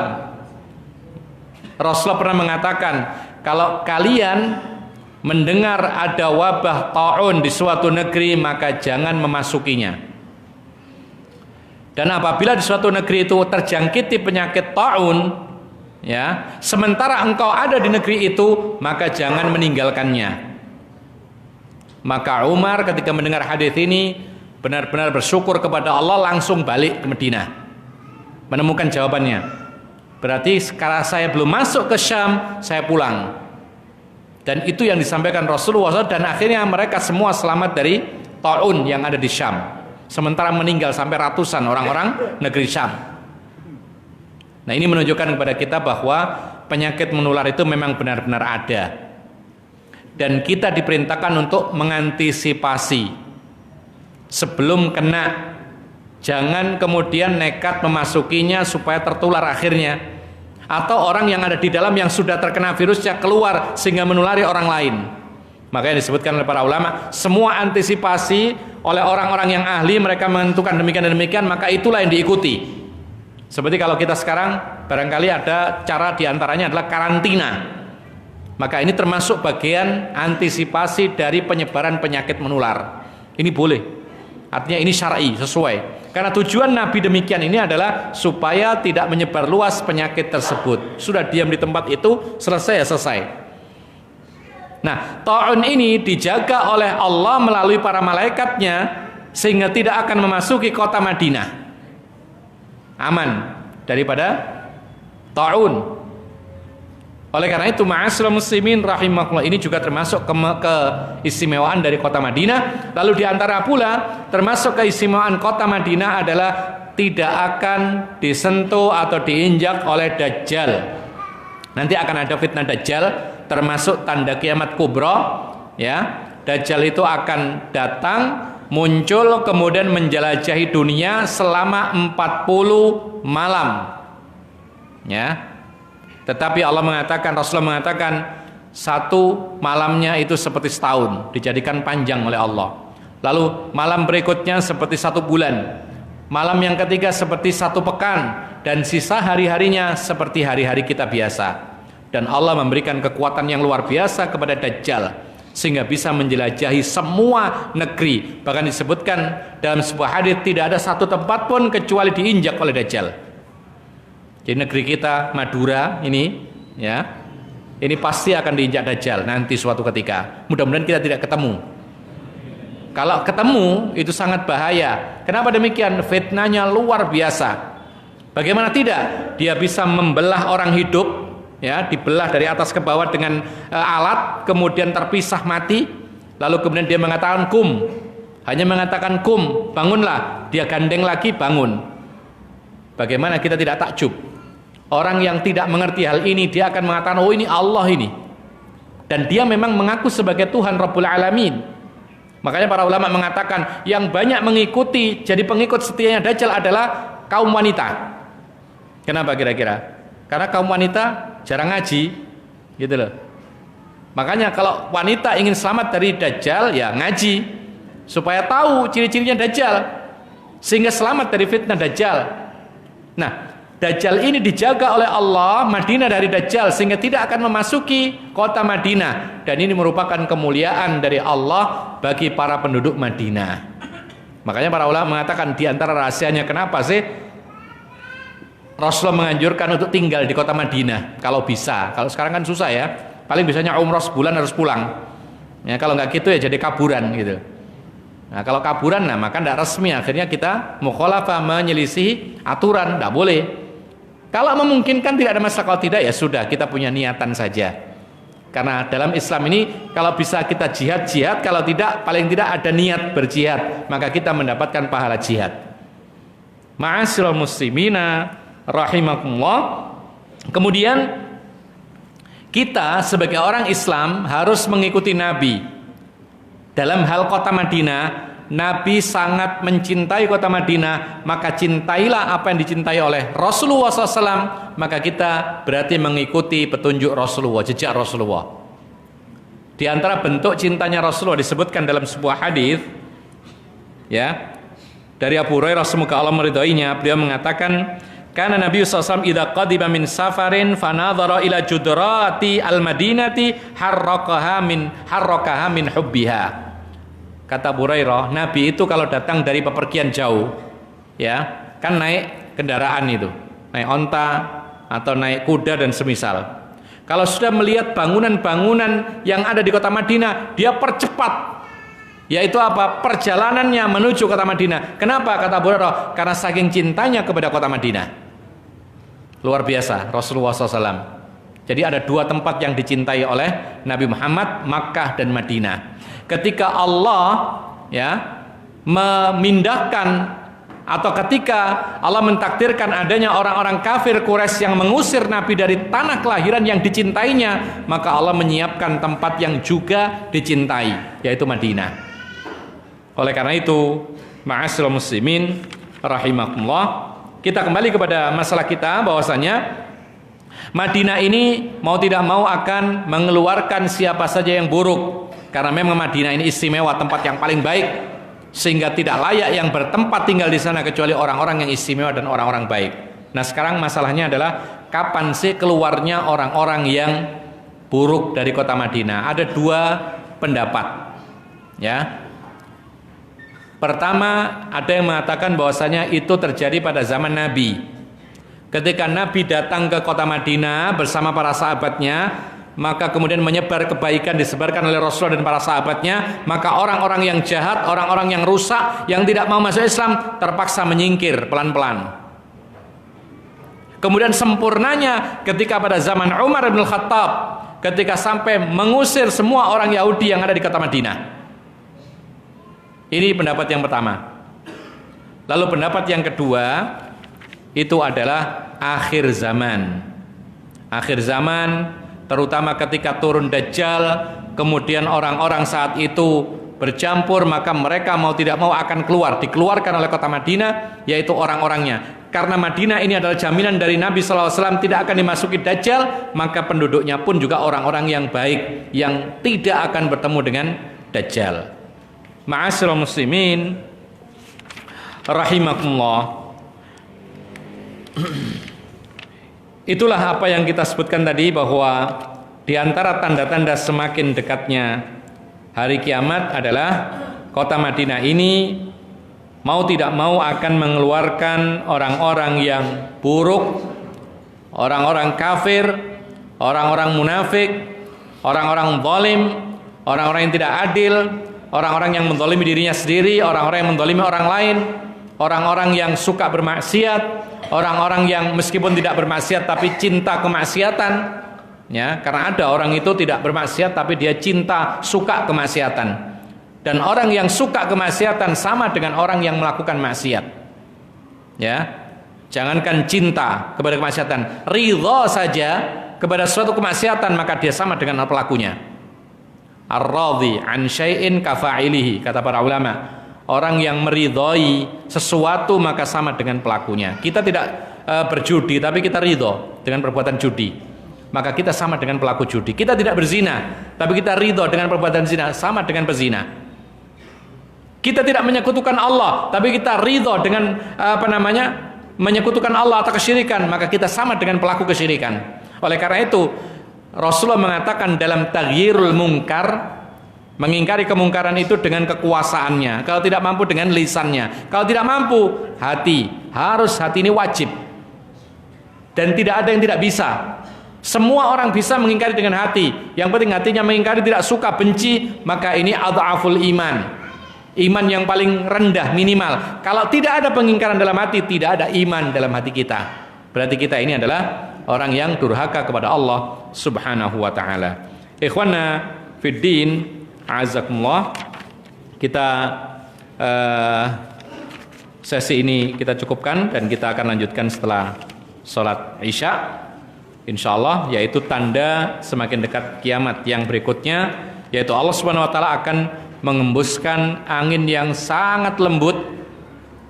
Rasulullah pernah mengatakan, kalau kalian mendengar ada wabah taun di suatu negeri, maka jangan memasukinya. Dan apabila di suatu negeri itu terjangkiti penyakit taun, ya, sementara engkau ada di negeri itu, maka jangan meninggalkannya. Maka Umar ketika mendengar hadis ini benar-benar bersyukur kepada Allah, langsung balik ke Madinah menemukan jawabannya. Berarti sekarang saya belum masuk ke Syam, saya pulang. Dan itu yang disampaikan Rasulullah SAW, dan akhirnya mereka semua selamat dari taun yang ada di Syam. Sementara meninggal sampai ratusan orang-orang negeri Syam. Nah, ini menunjukkan kepada kita bahwa penyakit menular itu memang benar-benar ada. Dan kita diperintahkan untuk mengantisipasi sebelum kena. Jangan kemudian nekat memasukinya supaya tertular akhirnya. Atau orang yang ada di dalam yang sudah terkena virusnya keluar sehingga menulari orang lain. Makanya disebutkan oleh para ulama, semua antisipasi oleh orang-orang yang ahli, mereka menentukan demikian dan demikian, maka itulah yang diikuti. Seperti kalau kita sekarang barangkali ada cara diantaranya adalah karantina. Maka ini termasuk bagian antisipasi dari penyebaran penyakit menular. Ini boleh. Artinya ini syar'i, sesuai. Karena tujuan Nabi demikian ini adalah supaya tidak menyebar luas penyakit tersebut. Sudah diam di tempat itu, selesai ya selesai. Nah, ta'un ini dijaga oleh Allah melalui para malaikatnya sehingga tidak akan memasuki kota Madinah. Aman daripada taun. Oleh karena itu, ma'asyiral muslimin rahimakumullah, ini juga termasuk keistimewaan dari kota Madinah. Lalu di antara pula termasuk keistimewaan kota Madinah adalah tidak akan disentuh atau diinjak oleh Dajjal. Nanti akan ada fitnah Dajjal, termasuk tanda kiamat kubra, ya. Dajjal itu akan datang, muncul, kemudian menjelajahi dunia selama 40 malam, ya. Tetapi Allah mengatakan, Rasulullah mengatakan, satu malamnya itu seperti setahun, dijadikan panjang oleh Allah. Lalu malam berikutnya seperti 1 bulan, malam yang ketiga seperti 1 pekan, dan sisa hari-harinya seperti hari-hari kita biasa. Dan Allah memberikan kekuatan yang luar biasa kepada Dajjal, sehingga bisa menjelajahi semua negeri. Bahkan disebutkan dalam sebuah hadis, tidak ada satu tempat pun kecuali diinjak oleh Dajjal. Jadi negeri kita Madura ini, ya, ini pasti akan diinjak Dajjal nanti suatu ketika. Mudah-mudahan kita tidak ketemu. Kalau ketemu itu sangat bahaya. Kenapa demikian? Fitnahnya luar biasa. Bagaimana tidak? Dia bisa membelah orang hidup, ya, dibelah dari atas ke bawah dengan alat, kemudian terpisah mati. Lalu kemudian dia mengatakan kum, hanya mengatakan kum, bangunlah. Dia gandeng lagi, bangun. Bagaimana kita tidak takjub? Orang yang tidak mengerti hal ini, dia akan mengatakan, oh ini Allah ini. Dan dia memang mengaku sebagai Tuhan Rabbul Alamin. Makanya para ulama mengatakan, yang banyak mengikuti, jadi pengikut setianya Dajjal adalah kaum wanita. Kenapa kira-kira? Karena kaum wanita jarang ngaji, gitu loh. Makanya kalau wanita ingin selamat dari Dajjal, ya ngaji, supaya tahu ciri-cirinya Dajjal, sehingga selamat dari fitnah Dajjal. Nah, Dajjal ini dijaga oleh Allah, Madinah, dari Dajjal, sehingga tidak akan memasuki kota Madinah. Dan ini merupakan kemuliaan dari Allah bagi para penduduk Madinah. Makanya para ulama mengatakan, di antara rahasianya kenapa sih Rasulullah menganjurkan untuk tinggal di kota Madinah kalau bisa. Kalau sekarang kan susah ya, paling bisanya umroh sebulan harus pulang ya. Kalau nggak gitu ya jadi kaburan gitu. Nah kalau kaburan, nah maka tidak resmi, akhirnya kita mukhalafah, menyelisihi aturan, tidak boleh. Kalau memungkinkan tidak ada masalah, kalau tidak ya sudah, kita punya niatan saja. Karena dalam Islam ini kalau bisa kita jihad, kalau tidak paling tidak ada niat berjihad, maka kita mendapatkan pahala jihad. Ma'asyiral muslimina rahimakumullah. Kemudian kita sebagai orang Islam harus mengikuti Nabi. Dalam hal kota Madinah, Nabi sangat mencintai kota Madinah, maka cintailah apa yang dicintai oleh Rasulullah SAW. Maka kita berarti mengikuti petunjuk Rasulullah, jejak Rasulullah. Di antara bentuk cintanya Rasulullah disebutkan dalam sebuah hadis, ya, dari Abu Hurairah, semoga Allah meridhoinya, beliau mengatakan, karena Nabi SAW idza qadiba min safarin fanadhara ila judrati al-madinati harrakaha min hubbiha. Kata Abu Hurairah, Nabi itu kalau datang dari pepergian jauh, ya, kan naik kendaraan itu, naik onta atau naik kuda dan semisal. Kalau sudah melihat bangunan-bangunan yang ada di kota Madinah, dia percepat, yaitu apa? Perjalanannya menuju kota Madinah. Kenapa? Kata Abu Hurairah, karena saking cintanya kepada kota Madinah. Luar biasa Rasulullah SAW. Jadi ada 2 tempat yang dicintai oleh Nabi Muhammad, Makkah dan Madinah. Ketika Allah, ya, memindahkan atau ketika Allah mentakdirkan adanya orang-orang kafir Quraisy yang mengusir Nabi dari tanah kelahiran yang dicintainya, maka Allah menyiapkan tempat yang juga dicintai, yaitu Madinah. Oleh karena itu, ma'asyiral muslimin rahimakumullah, kita kembali kepada masalah kita, bahwasanya Madinah ini mau tidak mau akan mengeluarkan siapa saja yang buruk. Karena memang Madinah ini istimewa, tempat yang paling baik, sehingga tidak layak yang bertempat tinggal di sana kecuali orang-orang yang istimewa dan orang-orang baik. Nah sekarang masalahnya adalah kapan sih keluarnya orang-orang yang buruk dari kota Madinah? Ada 2 pendapat, ya. Pertama, ada yang mengatakan bahwasanya itu terjadi pada zaman Nabi. Ketika Nabi datang ke kota Madinah bersama para sahabatnya, maka kemudian menyebar kebaikan, disebarkan oleh Rasulullah dan para sahabatnya, maka orang-orang yang jahat, orang-orang yang rusak, yang tidak mau masuk Islam terpaksa menyingkir pelan-pelan. Kemudian sempurnanya ketika pada zaman Umar bin Khattab, ketika sampai mengusir semua orang Yahudi yang ada di kota Madinah. Ini pendapat yang pertama. Lalu pendapat yang kedua, itu adalah akhir zaman. Akhir zaman, terutama ketika turun Dajjal, kemudian orang-orang saat itu bercampur, maka mereka mau tidak mau akan keluar, dikeluarkan oleh kota Madinah, yaitu orang-orangnya. Karena Madinah ini adalah jaminan dari Nabi SAW tidak akan dimasuki Dajjal, maka penduduknya pun juga orang-orang yang baik, yang tidak akan bertemu dengan Dajjal. Ma'asyiral muslimin rahimakumullah. Itulah apa yang kita sebutkan tadi, bahwa di antara tanda-tanda semakin dekatnya hari kiamat adalah kota Madinah ini mau tidak mau akan mengeluarkan orang-orang yang buruk, orang-orang kafir, orang-orang munafik, orang-orang zalim, orang-orang yang tidak adil, orang-orang yang menzalimi dirinya sendiri, orang-orang yang menzalimi orang lain, orang-orang yang suka bermaksiat, orang-orang yang meskipun tidak bermaksiat tapi cinta kemaksiatan. Ya, karena ada orang itu tidak bermaksiat tapi dia cinta, suka kemaksiatan. Dan orang yang suka kemaksiatan sama dengan orang yang melakukan maksiat. Ya, jangankan cinta kepada kemaksiatan, ridha saja kepada suatu kemaksiatan, maka dia sama dengan pelakunya. Ar-radhi an syai'in kafa'ilihi, kata para ulama. Orang yang meridhai sesuatu maka sama dengan pelakunya. Kita tidak berjudi tapi kita ridho dengan perbuatan judi, maka kita sama dengan pelaku judi. Kita tidak berzina tapi kita ridho dengan perbuatan zina, sama dengan pezina. Kita tidak menyekutukan Allah tapi kita ridho dengan menyekutukan Allah atau kesyirikan, maka kita sama dengan pelaku kesyirikan. Oleh karena itu Rasulullah mengatakan dalam taghyirul munkar, mengingkari kemungkaran itu dengan kekuasaannya. Kalau tidak mampu dengan lisannya, kalau tidak mampu hati. Harus hati ini wajib. Dan tidak ada yang tidak bisa. Semua orang bisa mengingkari dengan hati. Yang penting hatinya mengingkari, tidak suka, benci, maka ini adhaful iman. Iman yang paling rendah, minimal. Kalau tidak ada pengingkaran dalam hati, tidak ada iman dalam hati kita. Berarti kita ini adalah orang yang durhaka kepada Allah Subhanahu wa ta'ala. Ikhwana fiddin, azakumullah. Kita sesi ini kita cukupkan dan kita akan lanjutkan setelah sholat Isya, insyaallah, yaitu tanda semakin dekat kiamat yang berikutnya, yaitu Allah Subhanahu wa ta'ala akan mengembuskan angin yang sangat lembut.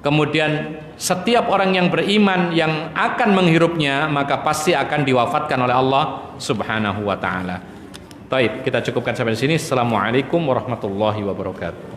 Kemudian setiap orang yang beriman yang akan menghirupnya maka pasti akan diwafatkan oleh Allah Subhanahu wa ta'ala. Baik, kita cukupkan sampai di sini. Assalamualaikum warahmatullahi wabarakatuh.